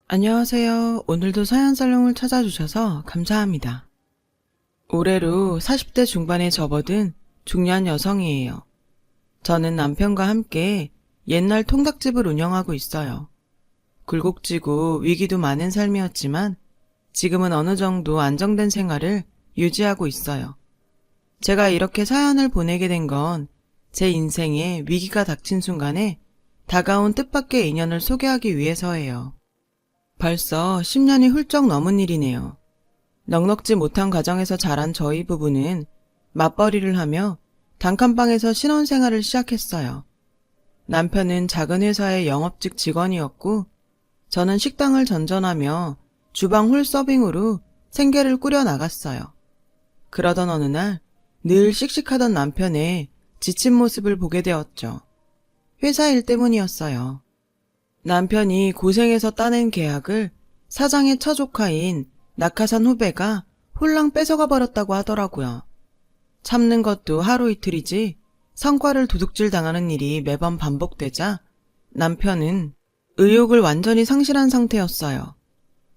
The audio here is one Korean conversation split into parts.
안녕하세요. 오늘도 사연살롱을 찾아주셔서 감사합니다. 올해로 40대 중반에 접어든 중년 여성이에요. 저는 남편과 함께 옛날 통닭집을 운영하고 있어요. 굴곡지고 위기도 많은 삶이었지만 지금은 어느 정도 안정된 생활을 유지하고 있어요. 제가 이렇게 사연을 보내게 된 건 제 인생에 위기가 닥친 순간에 다가온 뜻밖의 인연을 소개하기 위해서예요. 벌써 10년이 훌쩍 넘은 일이네요. 넉넉지 못한 가정에서 자란 저희 부부는 맞벌이를 하며 단칸방에서 신혼생활을 시작했어요. 남편은 작은 회사의 영업직 직원이었고 저는 식당을 전전하며 주방 홀 서빙으로 생계를 꾸려 나갔어요. 그러던 어느 날 늘 씩씩하던 남편의 지친 모습을 보게 되었죠. 회사 일 때문이었어요. 남편이 고생해서 따낸 계약을 사장의 처조카인 낙하산 후배가 홀랑 뺏어가 버렸다고 하더라고요. 참는 것도 하루 이틀이지 성과를 도둑질 당하는 일이 매번 반복되자 남편은 의욕을 완전히 상실한 상태였어요.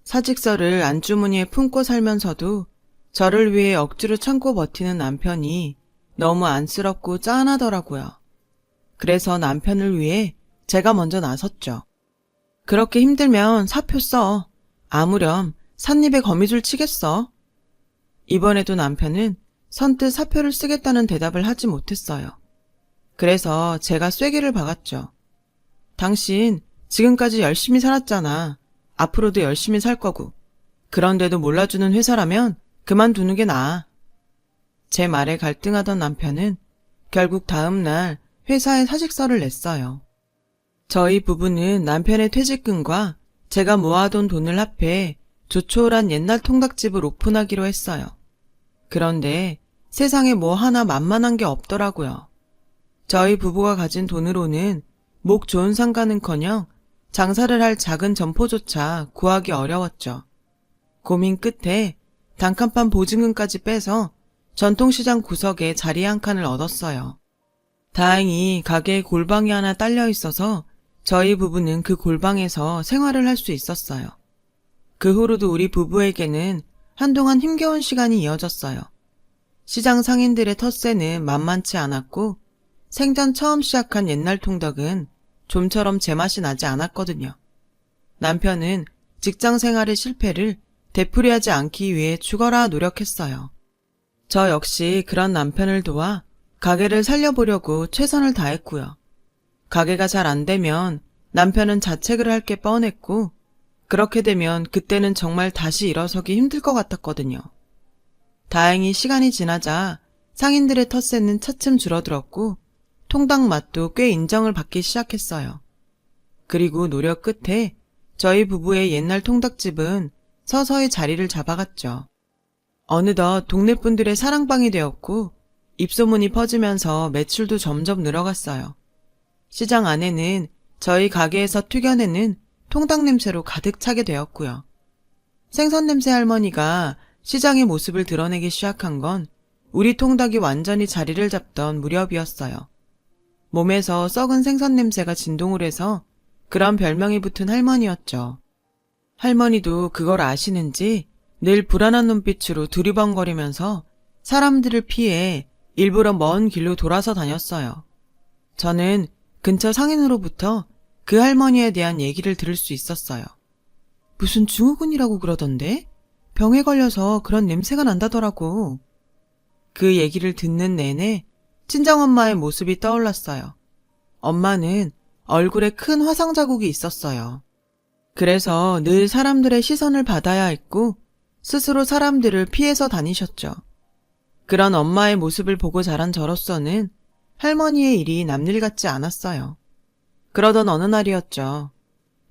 사직서를 안주머니에 품고 살면서도 저를 위해 억지로 참고 버티는 남편이 너무 안쓰럽고 짠하더라고요. 그래서 남편을 위해 제가 먼저 나섰죠. 그렇게 힘들면 사표 써. 아무렴 삿입에 거미줄 치겠어. 이번에도 남편은 선뜻 사표를 쓰겠다는 대답을 하지 못했어요. 그래서 제가 쐐기를 박았죠. 당신 지금까지 열심히 살았잖아. 앞으로도 열심히 살 거고. 그런데도 몰라주는 회사라면 그만두는 게 나아. 제 말에 갈등하던 남편은 결국 다음 날 회사에 사직서를 냈어요. 저희 부부는 남편의 퇴직금과 제가 모아둔 돈을 합해 조촐한 옛날 통닭집을 오픈하기로 했어요. 그런데 세상에 뭐 하나 만만한 게 없더라고요. 저희 부부가 가진 돈으로는 목 좋은 상가는커녕 장사를 할 작은 점포조차 구하기 어려웠죠. 고민 끝에 단칸방 보증금까지 빼서 전통시장 구석에 자리 한 칸을 얻었어요. 다행히 가게에 골방이 하나 딸려 있어서 저희 부부는 그 골방에서 생활을 할 수 있었어요. 그 후로도 우리 부부에게는 한동안 힘겨운 시간이 이어졌어요. 시장 상인들의 텃세는 만만치 않았고 생전 처음 시작한 옛날 통닭은 좀처럼 제맛이 나지 않았거든요. 남편은 직장 생활의 실패를 되풀이하지 않기 위해 죽어라 노력했어요. 저 역시 그런 남편을 도와 가게를 살려보려고 최선을 다했고요. 가게가 잘 안 되면 남편은 자책을 할 게 뻔했고 그렇게 되면 그때는 정말 다시 일어서기 힘들 것 같았거든요. 다행히 시간이 지나자 상인들의 텃세는 차츰 줄어들었고 통닭 맛도 꽤 인정을 받기 시작했어요. 그리고 노력 끝에 저희 부부의 옛날 통닭집은 서서히 자리를 잡아갔죠. 어느덧 동네 분들의 사랑방이 되었고 입소문이 퍼지면서 매출도 점점 늘어갔어요. 시장 안에는 저희 가게에서 튀겨내는 통닭 냄새로 가득 차게 되었고요. 생선 냄새 할머니가 시장의 모습을 드러내기 시작한 건 우리 통닭이 완전히 자리를 잡던 무렵이었어요. 몸에서 썩은 생선 냄새가 진동을 해서 그런 별명이 붙은 할머니였죠. 할머니도 그걸 아시는지 늘 불안한 눈빛으로 두리번거리면서 사람들을 피해 일부러 먼 길로 돌아서 다녔어요. 저는 근처 상인으로부터 그 할머니에 대한 얘기를 들을 수 있었어요. 무슨 증후군이라고 그러던데? 병에 걸려서 그런 냄새가 난다더라고. 그 얘기를 듣는 내내 친정엄마의 모습이 떠올랐어요. 엄마는 얼굴에 큰 화상 자국이 있었어요. 그래서 늘 사람들의 시선을 받아야 했고 스스로 사람들을 피해서 다니셨죠. 그런 엄마의 모습을 보고 자란 저로서는 할머니의 일이 남일 같지 않았어요. 그러던 어느 날이었죠.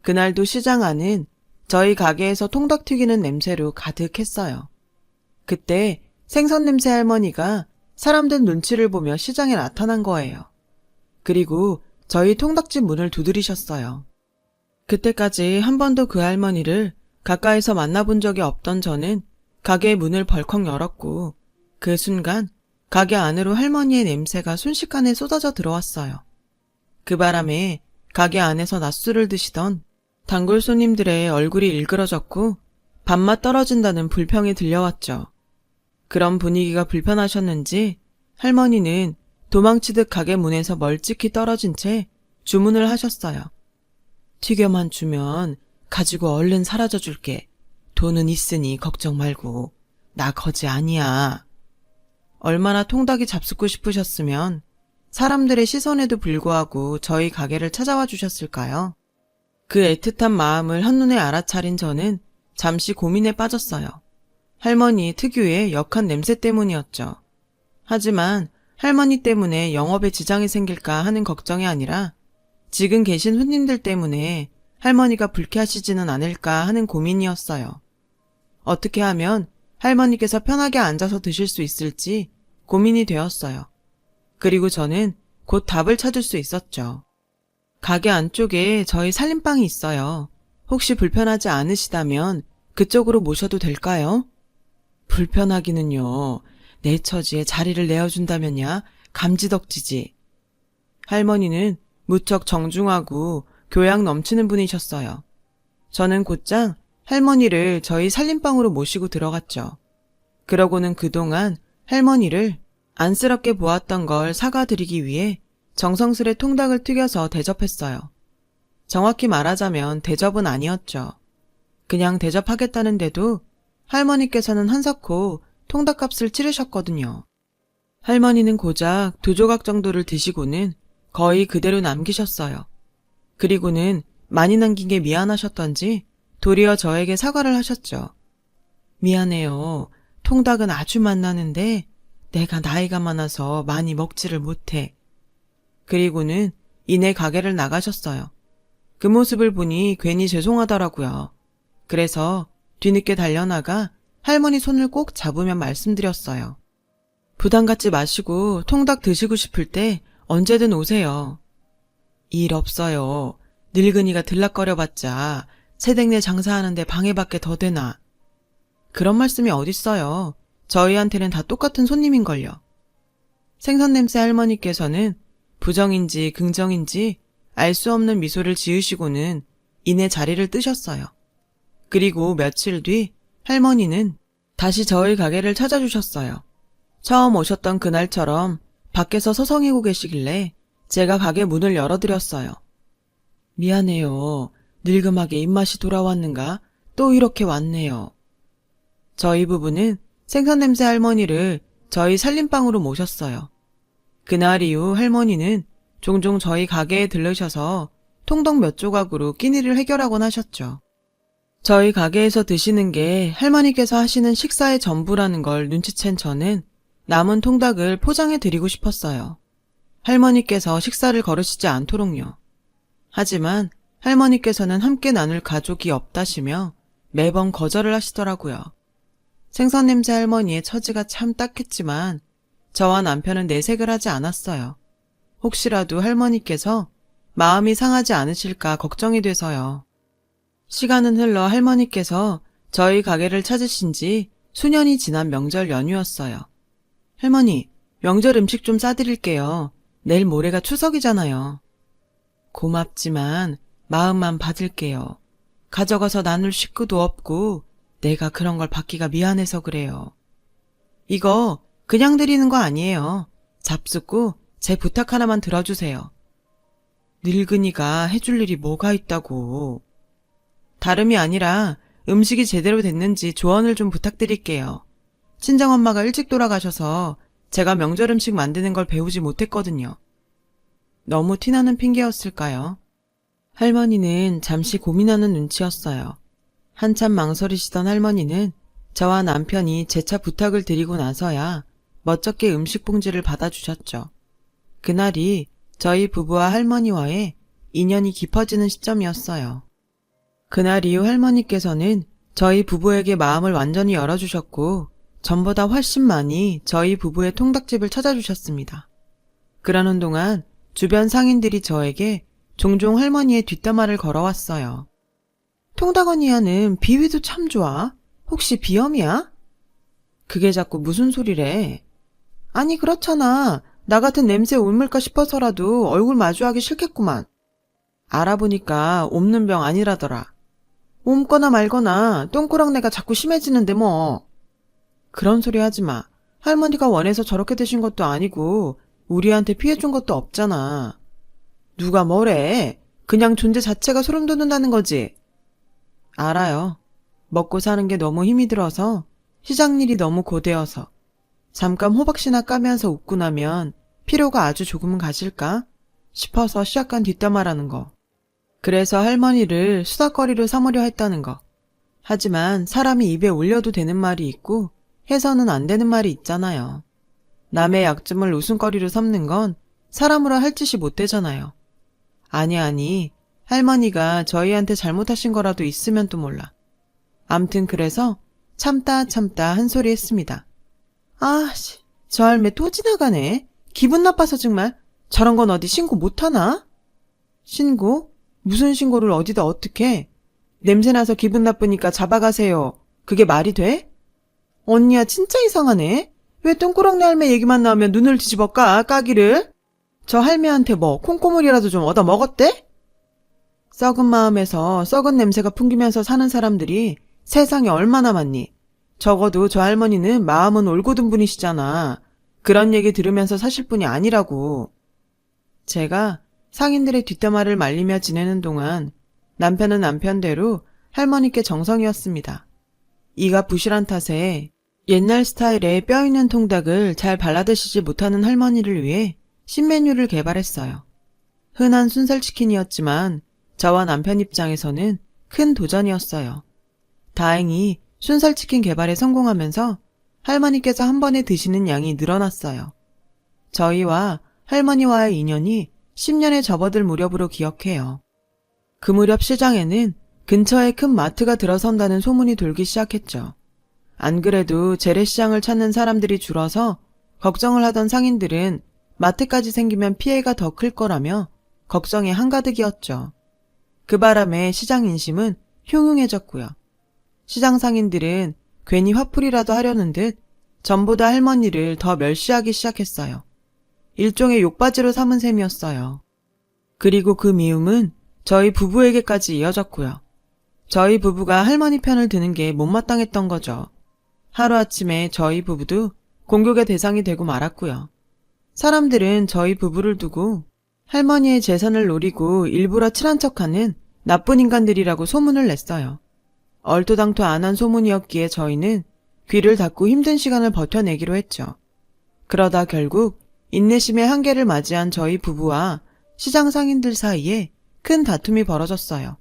그날도 시장 안은 저희 가게에서 통닭 튀기는 냄새로 가득했어요. 그때 생선 냄새 할머니가 사람들 눈치를 보며 시장에 나타난 거예요. 그리고 저희 통닭집 문을 두드리셨어요. 그때까지 한 번도 그 할머니를 가까이서 만나본 적이 없던 저는 가게의 문을 벌컥 열었고 그 순간 가게 안으로 할머니의 냄새가 순식간에 쏟아져 들어왔어요. 그 바람에 가게 안에서 낮술을 드시던 단골 손님들의 얼굴이 일그러졌고 밥맛 떨어진다는 불평이 들려왔죠. 그런 분위기가 불편하셨는지 할머니는 도망치듯 가게 문에서 멀찍이 떨어진 채 주문을 하셨어요. 튀겨만 주면 가지고 얼른 사라져 줄게. 돈은 있으니 걱정 말고. 나 거지 아니야. 얼마나 통닭이 잡숫고 싶으셨으면 사람들의 시선에도 불구하고 저희 가게를 찾아와 주셨을까요? 그 애틋한 마음을 한눈에 알아차린 저는 잠시 고민에 빠졌어요. 할머니 특유의 역한 냄새 때문이었죠. 하지만 할머니 때문에 영업에 지장이 생길까 하는 걱정이 아니라 지금 계신 손님들 때문에 할머니가 불쾌하시지는 않을까 하는 고민이었어요. 어떻게 하면 할머니께서 편하게 앉아서 드실 수 있을지 고민이 되었어요. 그리고 저는 곧 답을 찾을 수 있었죠. 가게 안쪽에 저희 살림방이 있어요. 혹시 불편하지 않으시다면 그쪽으로 모셔도 될까요? 불편하기는요. 내 처지에 자리를 내어준다면야 감지덕지지. 할머니는 무척 정중하고 교양 넘치는 분이셨어요. 저는 곧장 할머니를 저희 살림방으로 모시고 들어갔죠. 그러고는 그동안 할머니를 안쓰럽게 보았던 걸 사과드리기 위해 정성스레 통닭을 튀겨서 대접했어요. 정확히 말하자면 대접은 아니었죠. 그냥 대접하겠다는데도 할머니께서는 한사코 통닭값을 치르셨거든요. 할머니는 고작 2조각 정도를 드시고는 거의 그대로 남기셨어요. 그리고는 많이 남긴 게 미안하셨던지 도리어 저에게 사과를 하셨죠. 미안해요. 통닭은 아주 맛나는데 내가 나이가 많아서 많이 먹지를 못해. 그리고는 이내 가게를 나가셨어요. 그 모습을 보니 괜히 죄송하더라고요. 그래서 뒤늦게 달려나가 할머니 손을 꼭 잡으며 말씀드렸어요. 부담 갖지 마시고 통닭 드시고 싶을 때 언제든 오세요. 일 없어요. 늙은이가 들락거려봤자 새댁네 장사하는데 방해받게 더 되나. 그런 말씀이 어딨어요. 저희한테는 다 똑같은 손님인걸요. 생선냄새 할머니께서는 부정인지 긍정인지 알 수 없는 미소를 지으시고는 이내 자리를 뜨셨어요. 그리고 며칠 뒤 할머니는 다시 저희 가게를 찾아주셨어요. 처음 오셨던 그날처럼 밖에서 서성이고 계시길래 제가 가게 문을 열어드렸어요. 미안해요. 늙음하게 입맛이 돌아왔는가? 또 이렇게 왔네요. 저희 부부는 생선냄새 할머니를 저희 살림방으로 모셨어요. 그날 이후 할머니는 종종 저희 가게에 들르셔서 통닭 몇 조각으로 끼니를 해결하곤 하셨죠. 저희 가게에서 드시는 게 할머니께서 하시는 식사의 전부라는 걸 눈치챈 저는 남은 통닭을 포장해 드리고 싶었어요. 할머니께서 식사를 거르시지 않도록요. 하지만 할머니께서는 함께 나눌 가족이 없다시며 매번 거절을 하시더라고요. 생선냄새 할머니의 처지가 참 딱했지만 저와 남편은 내색을 하지 않았어요. 혹시라도 할머니께서 마음이 상하지 않으실까 걱정이 돼서요. 시간은 흘러 할머니께서 저희 가게를 찾으신 지 수년이 지난 명절 연휴였어요. 할머니, 명절 음식 좀 싸드릴게요. 내일 모레가 추석이잖아요. 고맙지만 마음만 받을게요. 가져가서 나눌 식구도 없고 내가 그런 걸 받기가 미안해서 그래요. 이거 그냥 드리는 거 아니에요. 잡숫고 제 부탁 하나만 들어주세요. 늙은이가 해줄 일이 뭐가 있다고. 다름이 아니라 음식이 제대로 됐는지 조언을 좀 부탁드릴게요. 친정엄마가 일찍 돌아가셔서 제가 명절 음식 만드는 걸 배우지 못했거든요. 너무 티나는 핑계였을까요? 할머니는 잠시 고민하는 눈치였어요. 한참 망설이시던 할머니는 저와 남편이 재차 부탁을 드리고 나서야 멋쩍게 음식 봉지를 받아주셨죠. 그날이 저희 부부와 할머니와의 인연이 깊어지는 시점이었어요. 그날 이후 할머니께서는 저희 부부에게 마음을 완전히 열어주셨고 전보다 훨씬 많이 저희 부부의 통닭집을 찾아주셨습니다. 그러는 동안 주변 상인들이 저에게 종종 할머니의 뒷담화를 걸어왔어요. 통닭 언니 하는 비위도 참 좋아. 혹시 비염이야? 그게 자꾸 무슨 소리래? 아니 그렇잖아. 나 같은 냄새 옮을까 싶어서라도 얼굴 마주하기 싫겠구만. 알아보니까 옮는 병 아니라더라. 옮거나 말거나 똥꾸락내가 자꾸 심해지는데 뭐. 그런 소리 하지 마. 할머니가 원해서 저렇게 되신 것도 아니고 우리한테 피해 준 것도 없잖아. 누가 뭐래? 그냥 존재 자체가 소름 돋는다는 거지. 알아요. 먹고 사는 게 너무 힘이 들어서, 시장 일이 너무 고되어서, 잠깐 호박씨나 까면서 웃고 나면 피로가 아주 조금은 가실까 싶어서 시작한 뒷담화라는 거. 그래서 할머니를 수다거리로 삼으려 했다는 거. 하지만 사람이 입에 올려도 되는 말이 있고 해서는 안 되는 말이 있잖아요. 남의 약점을 웃음거리로 삼는 건 사람으로 할 짓이 못 되잖아요. 아니, 할머니가 저희한테 잘못하신 거라도 있으면 또 몰라. 암튼 그래서 참다 한 소리 했습니다. 저 할매 또 지나가네. 기분 나빠서 정말. 저런 건 어디 신고 못하나? 신고? 무슨 신고를 어디다 어떻게? 냄새나서 기분 나쁘니까 잡아가세요. 그게 말이 돼? 언니야 진짜 이상하네. 왜 똥꾸렁내 할매 얘기만 나오면 눈을 뒤집어 까기를? 저 할매한테 뭐 콩고물이라도 좀 얻어 먹었대? 썩은 마음에서 썩은 냄새가 풍기면서 사는 사람들이 세상에 얼마나 많니? 적어도 저 할머니는 마음은 올곧은 분이시잖아. 그런 얘기 들으면서 사실 분이 아니라고. 제가 상인들의 뒷담화를 말리며 지내는 동안 남편은 남편대로 할머니께 정성이었습니다. 이가 부실한 탓에 옛날 스타일의 뼈있는 통닭을 잘 발라드시지 못하는 할머니를 위해 신메뉴를 개발했어요. 흔한 순살치킨이었지만 저와 남편 입장에서는 큰 도전이었어요. 다행히 순살치킨 개발에 성공하면서 할머니께서 한 번에 드시는 양이 늘어났어요. 저희와 할머니와의 인연이 10년에 접어들 무렵으로 기억해요. 그 무렵 시장에는 근처에 큰 마트가 들어선다는 소문이 돌기 시작했죠. 안 그래도 재래시장을 찾는 사람들이 줄어서 걱정을 하던 상인들은 마트까지 생기면 피해가 더 클 거라며 걱정이 한가득이었죠. 그 바람에 시장 인심은 흉흉해졌고요. 시장 상인들은 괜히 화풀이라도 하려는 듯 전보다 할머니를 더 멸시하기 시작했어요. 일종의 욕바지로 삼은 셈이었어요. 그리고 그 미움은 저희 부부에게까지 이어졌고요. 저희 부부가 할머니 편을 드는 게 못마땅했던 거죠. 하루아침에 저희 부부도 공격의 대상이 되고 말았고요. 사람들은 저희 부부를 두고 할머니의 재산을 노리고 일부러 칠한 척하는 나쁜 인간들이라고 소문을 냈어요. 얼토당토 안 한 소문이었기에 저희는 귀를 닫고 힘든 시간을 버텨내기로 했죠. 그러다 결국 인내심의 한계를 맞이한 저희 부부와 시장 상인들 사이에 큰 다툼이 벌어졌어요.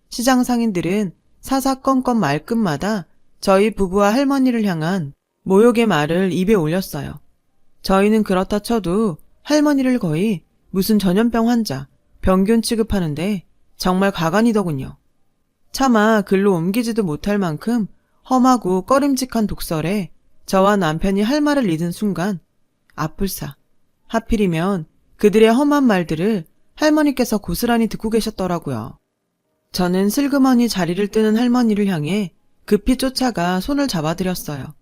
시장 상인들은 사사건건 말끝마다 저희 부부와 할머니를 향한 모욕의 말을 입에 올렸어요. 저희는 그렇다 쳐도 할머니를 거의 무슨 전염병 환자, 병균 취급하는데 정말 가관이더군요. 차마 글로 옮기지도 못할 만큼 험하고 꺼림직한 독설에 저와 남편이 할 말을 잃은 순간 아뿔싸. 하필이면 그들의 험한 말들을 할머니께서 고스란히 듣고 계셨더라고요. 저는 슬그머니 자리를 뜨는 할머니를 향해 급히 쫓아가 손을 잡아드렸어요.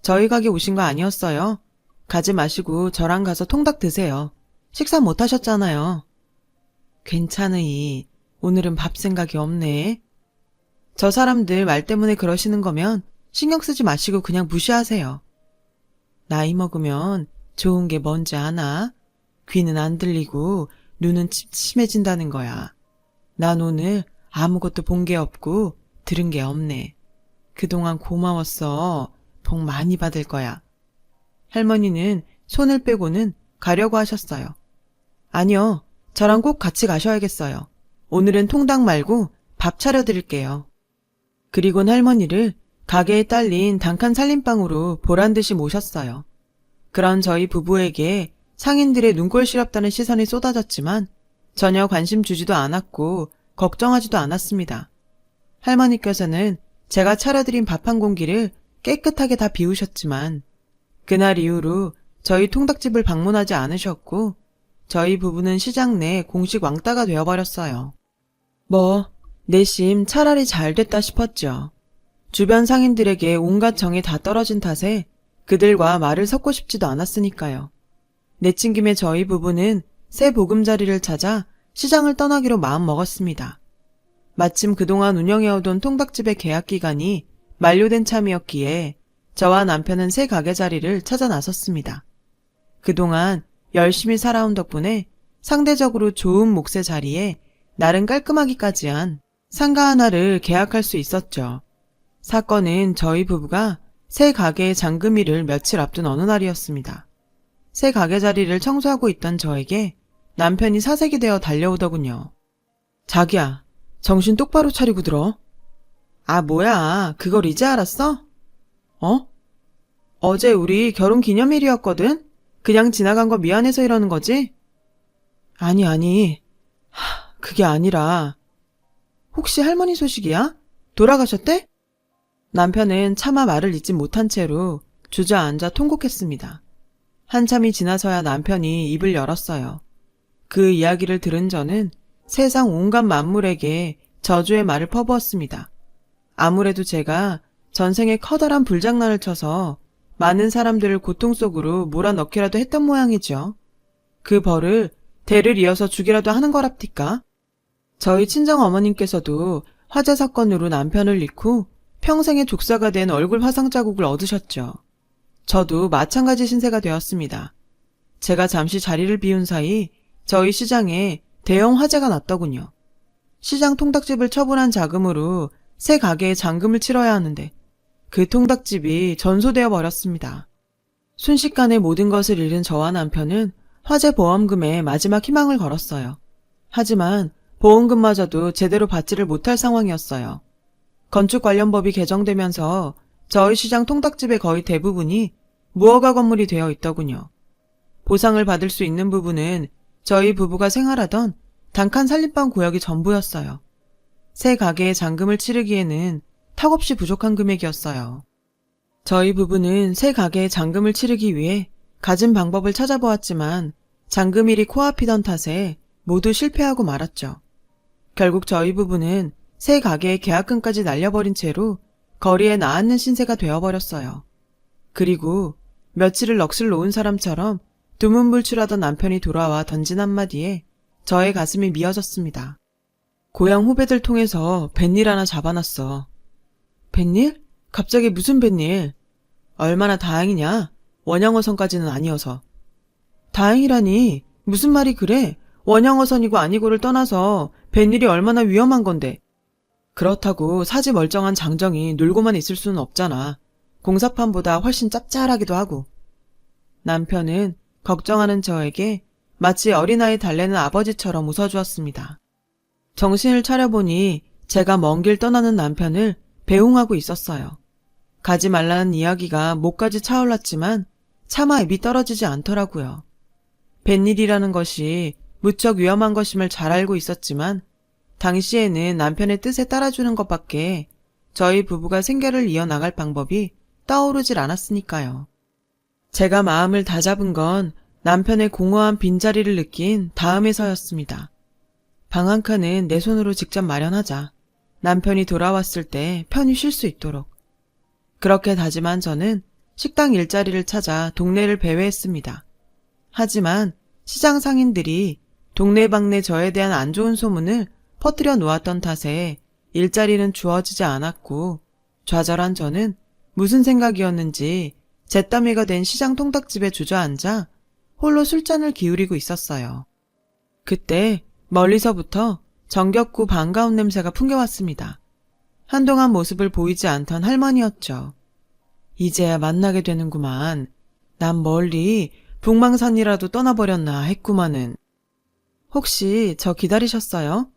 저희 가게 오신 거 아니었어요? 가지 마시고 저랑 가서 통닭 드세요. 식사 못 하셨잖아요. 괜찮으이. 오늘은 밥 생각이 없네. 저 사람들 말 때문에 그러시는 거면 신경 쓰지 마시고 그냥 무시하세요. 나이 먹으면 좋은 게 뭔지 아나? 귀는 안 들리고 눈은 침침해진다는 거야. 난 오늘 아무것도 본 게 없고 들은 게 없네. 그동안 고마웠어. 복 많이 받을 거야. 할머니는 손을 빼고는 가려고 하셨어요. 아니요. 저랑 꼭 같이 가셔야겠어요. 오늘은 통닭 말고 밥 차려드릴게요. 그리곤 할머니를 가게에 딸린 단칸 살림방으로 보란듯이 모셨어요. 그런 저희 부부에게 상인들의 눈꼴 시렵다는 시선이 쏟아졌지만 전혀 관심 주지도 않았고 걱정하지도 않았습니다. 할머니께서는 제가 차려드린 밥 한 공기를 깨끗하게 다 비우셨지만 그날 이후로 저희 통닭집을 방문하지 않으셨고 저희 부부는 시장 내 공식 왕따가 되어버렸어요. 내심 차라리 잘 됐다 싶었죠. 주변 상인들에게 온갖 정이 다 떨어진 탓에 그들과 말을 섞고 싶지도 않았으니까요. 내친 김에 저희 부부는 새 보금자리를 찾아 시장을 떠나기로 마음 먹었습니다. 마침 그동안 운영해오던 통닭집의 계약 기간이 만료된 참이었기에 저와 남편은 새 가게 자리를 찾아 나섰습니다. 그동안 열심히 살아온 덕분에 상대적으로 좋은 몫의 자리에 나름 깔끔하기까지 한 상가 하나를 계약할 수 있었죠. 사건은 저희 부부가 새 가게의 잔금일을 며칠 앞둔 어느 날이었습니다. 새 가게 자리를 청소하고 있던 저에게 남편이 사색이 되어 달려오더군요. 자기야, 정신 똑바로 차리고 들어. 아, 뭐야, 그걸 이제 알았어? 어? 어제 우리 결혼 기념일이었거든? 그냥 지나간 거 미안해서 이러는 거지? 아니. 그게 아니라. 혹시 할머니 소식이야? 돌아가셨대? 남편은 차마 말을 잇지 못한 채로 주저앉아 통곡했습니다. 한참이 지나서야 남편이 입을 열었어요. 그 이야기를 들은 저는 세상 온갖 만물에게 저주의 말을 퍼부었습니다. 아무래도 제가 전생에 커다란 불장난을 쳐서 많은 사람들을 고통 속으로 몰아넣기라도 했던 모양이죠. 그 벌을 대를 이어서 주기라도 하는 거랍니까? 저희 친정어머님께서도 화재 사건으로 남편을 잃고 평생의 족사가 된 얼굴 화상 자국을 얻으셨죠. 저도 마찬가지 신세가 되었습니다. 제가 잠시 자리를 비운 사이 저희 시장에 대형 화재가 났더군요. 시장 통닭집을 처분한 자금으로 새 가게에 잔금을 치러야 하는데 그 통닭집이 전소되어 버렸습니다. 순식간에 모든 것을 잃은 저와 남편은 화재 보험금에 마지막 희망을 걸었어요. 하지만 보험금마저도 제대로 받지를 못할 상황이었어요. 건축 관련 법이 개정되면서 저희 시장 통닭집의 거의 대부분이 무허가 건물이 되어 있더군요. 보상을 받을 수 있는 부분은 저희 부부가 생활하던 단칸 살림방 구역이 전부였어요. 새 가게에 잔금을 치르기에는 턱없이 부족한 금액이었어요. 저희 부부는 새 가게에 잔금을 치르기 위해 갖은 방법을 찾아보았지만 잔금일이 코앞이던 탓에 모두 실패하고 말았죠. 결국 저희 부부는 새 가게의 계약금까지 날려버린 채로 거리에 나앉는 신세가 되어버렸어요. 그리고 며칠을 넋을 놓은 사람처럼 두문불출하던 남편이 돌아와 던진 한마디에 저의 가슴이 미어졌습니다. 고향 후배들 통해서 뱃일 하나 잡아놨어. 뱃일? 갑자기 무슨 뱃일? 얼마나 다행이냐? 원양어선까지는 아니어서. 다행이라니? 무슨 말이 그래? 원양어선이고 아니고를 떠나서 뱃일이 얼마나 위험한 건데. 그렇다고 사지 멀쩡한 장정이 놀고만 있을 수는 없잖아. 공사판보다 훨씬 짭짤하기도 하고. 남편은 걱정하는 저에게 마치 어린아이 달래는 아버지처럼 웃어주었습니다. 정신을 차려보니 제가 먼 길 떠나는 남편을 배웅하고 있었어요. 가지 말라는 이야기가 목까지 차올랐지만 차마 입이 떨어지지 않더라고요. 뱃일이라는 것이 무척 위험한 것임을 잘 알고 있었지만 당시에는 남편의 뜻에 따라주는 것밖에 저희 부부가 생계를 이어나갈 방법이 떠오르질 않았으니까요. 제가 마음을 다잡은 건 남편의 공허한 빈자리를 느낀 다음에서였습니다. 방 한 칸은 내 손으로 직접 마련하자. 남편이 돌아왔을 때 편히 쉴 수 있도록. 그렇게 다짐한 저는 식당 일자리를 찾아 동네를 배회했습니다. 하지만 시장 상인들이 동네방네 저에 대한 안 좋은 소문을 퍼뜨려 놓았던 탓에 일자리는 주어지지 않았고 좌절한 저는 무슨 생각이었는지 잿더미가 된 시장 통닭집에 주저앉아 홀로 술잔을 기울이고 있었어요. 그때 멀리서부터 정겹고 반가운 냄새가 풍겨왔습니다. 한동안 모습을 보이지 않던 할머니였죠. 이제야 만나게 되는구만. 난 멀리 북망산이라도 떠나버렸나 했구만은. 혹시 저 기다리셨어요?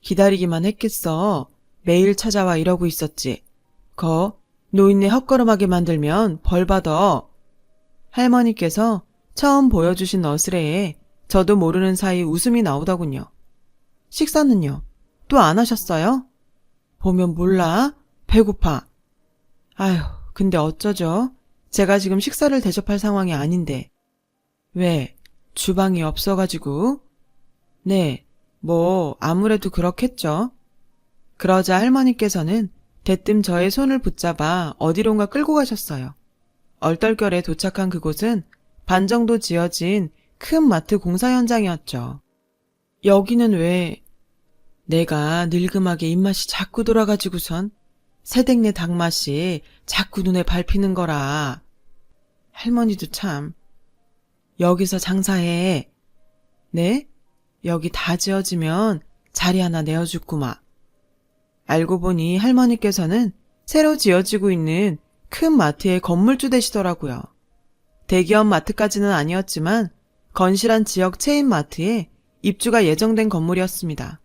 기다리기만 했겠어. 매일 찾아와 이러고 있었지. 노인네 헛걸음하게 만들면 벌 받아. 할머니께서 처음 보여주신 어스레에 저도 모르는 사이 웃음이 나오더군요. 식사는요? 또 안 하셨어요? 보면 몰라? 배고파. 아휴, 근데 어쩌죠? 제가 지금 식사를 대접할 상황이 아닌데. 왜? 주방이 없어가지고? 네, 아무래도 그렇겠죠. 그러자 할머니께서는 대뜸 저의 손을 붙잡아 어디론가 끌고 가셨어요. 얼떨결에 도착한 그곳은 반 정도 지어진 큰 마트 공사 현장이었죠. 여기는 왜 내가 늙음하게 입맛이 자꾸 돌아가지고선 새댁네 닭맛이 자꾸 눈에 밟히는 거라. 할머니도 참. 여기서 장사해. 네? 여기 다 지어지면 자리 하나 내어줄구마. 알고 보니 할머니께서는 새로 지어지고 있는 큰 마트의 건물주 되시더라고요. 대기업 마트까지는 아니었지만 건실한 지역 체인 마트에 입주가 예정된 건물이었습니다.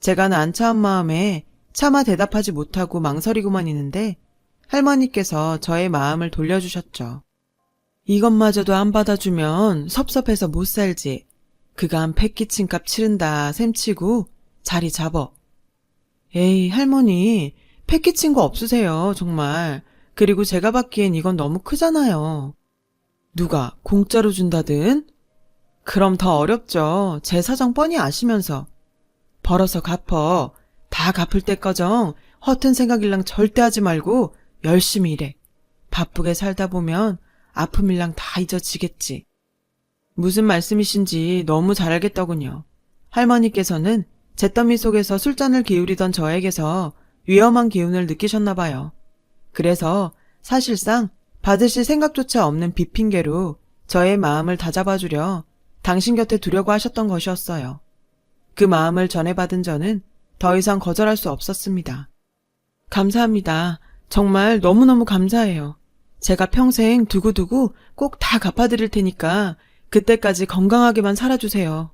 제가 난처한 마음에 차마 대답하지 못하고 망설이고만 있는데 할머니께서 저의 마음을 돌려주셨죠. 이것마저도 안 받아주면 섭섭해서 못 살지. 그간 패키칭값 치른다 셈치고 자리 잡어. 에이 할머니 패키친 거 없으세요 정말. 그리고 제가 받기엔 이건 너무 크잖아요. 누가 공짜로 준다든? 그럼 더 어렵죠. 제 사정 뻔히 아시면서. 벌어서 갚어. 다 갚을 때까정 허튼 생각일랑 절대 하지 말고 열심히 일해. 바쁘게 살다 보면 아픔일랑 다 잊어지겠지. 무슨 말씀이신지 너무 잘 알겠더군요. 할머니께서는 잿더미 속에서 술잔을 기울이던 저에게서 위험한 기운을 느끼셨나 봐요. 그래서 사실상 받으실 생각조차 없는 빚핑계로 저의 마음을 다잡아주려 당신 곁에 두려고 하셨던 것이었어요. 그 마음을 전해받은 저는 더 이상 거절할 수 없었습니다. 감사합니다. 정말 너무너무 감사해요. 제가 평생 두고두고 꼭 다 갚아드릴 테니까 그때까지 건강하게만 살아주세요.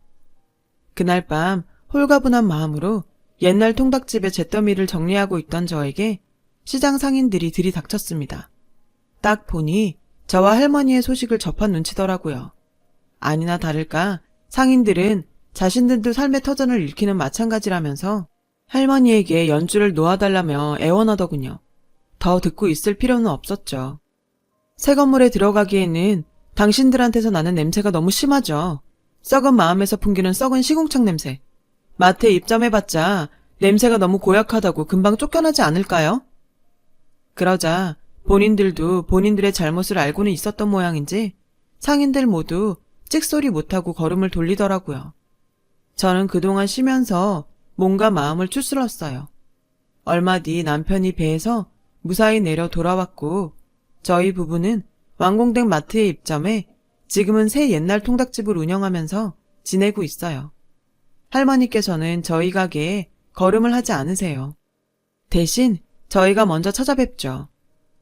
그날 밤 홀가분한 마음으로 옛날 통닭집의 잿더미를 정리하고 있던 저에게 시장 상인들이 들이닥쳤습니다. 딱 보니 저와 할머니의 소식을 접한 눈치더라고요. 아니나 다를까 상인들은 자신들도 삶의 터전을 잃기는 마찬가지라면서 할머니에게 연주를 놓아달라며 애원하더군요. 더 듣고 있을 필요는 없었죠. 새 건물에 들어가기에는 당신들한테서 나는 냄새가 너무 심하죠. 썩은 마음에서 풍기는 썩은 시궁창 냄새. 마트에 입점해봤자 냄새가 너무 고약하다고 금방 쫓겨나지 않을까요? 그러자 본인들도 본인들의 잘못을 알고는 있었던 모양인지 상인들 모두 찍소리 못하고 걸음을 돌리더라고요. 저는 그동안 쉬면서 몸과 마음을 추스렀어요. 얼마 뒤 남편이 배에서 무사히 내려 돌아왔고 저희 부부는 완공된 마트에 입점해 지금은 새 옛날 통닭집을 운영하면서 지내고 있어요. 할머니께서는 저희 가게에 걸음을 하지 않으세요. 대신 저희가 먼저 찾아뵙죠.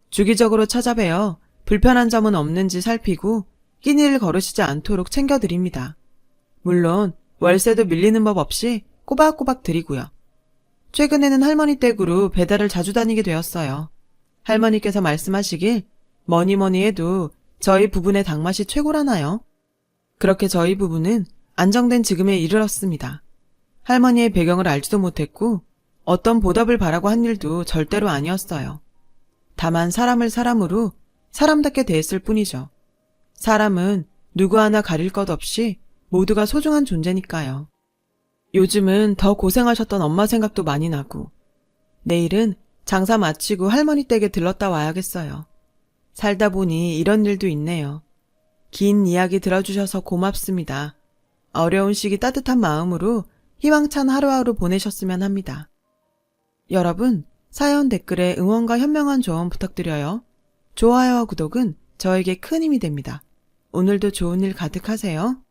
주기적으로 찾아뵈어 불편한 점은 없는지 살피고 끼니를 거르시지 않도록 챙겨드립니다. 물론 월세도 밀리는 법 없이 꼬박꼬박 드리고요. 최근에는 할머니 댁으로 배달을 자주 다니게 되었어요. 할머니께서 말씀하시길 뭐니뭐니 해도 저희 부부의 닭맛이 최고라나요? 그렇게 저희 부부는 안정된 지금에 이르렀습니다. 할머니의 배경을 알지도 못했고 어떤 보답을 바라고 한 일도 절대로 아니었어요. 다만 사람을 사람으로 사람답게 대했을 뿐이죠. 사람은 누구 하나 가릴 것 없이 모두가 소중한 존재니까요. 요즘은 더 고생하셨던 엄마 생각도 많이 나고 내일은 장사 마치고 할머니 댁에 들렀다 와야겠어요. 살다 보니 이런 일도 있네요. 긴 이야기 들어주셔서 고맙습니다. 어려운 시기 따뜻한 마음으로 희망찬 하루하루 보내셨으면 합니다. 여러분, 사연 댓글에 응원과 현명한 조언 부탁드려요. 좋아요와 구독은 저에게 큰 힘이 됩니다. 오늘도 좋은 일 가득하세요.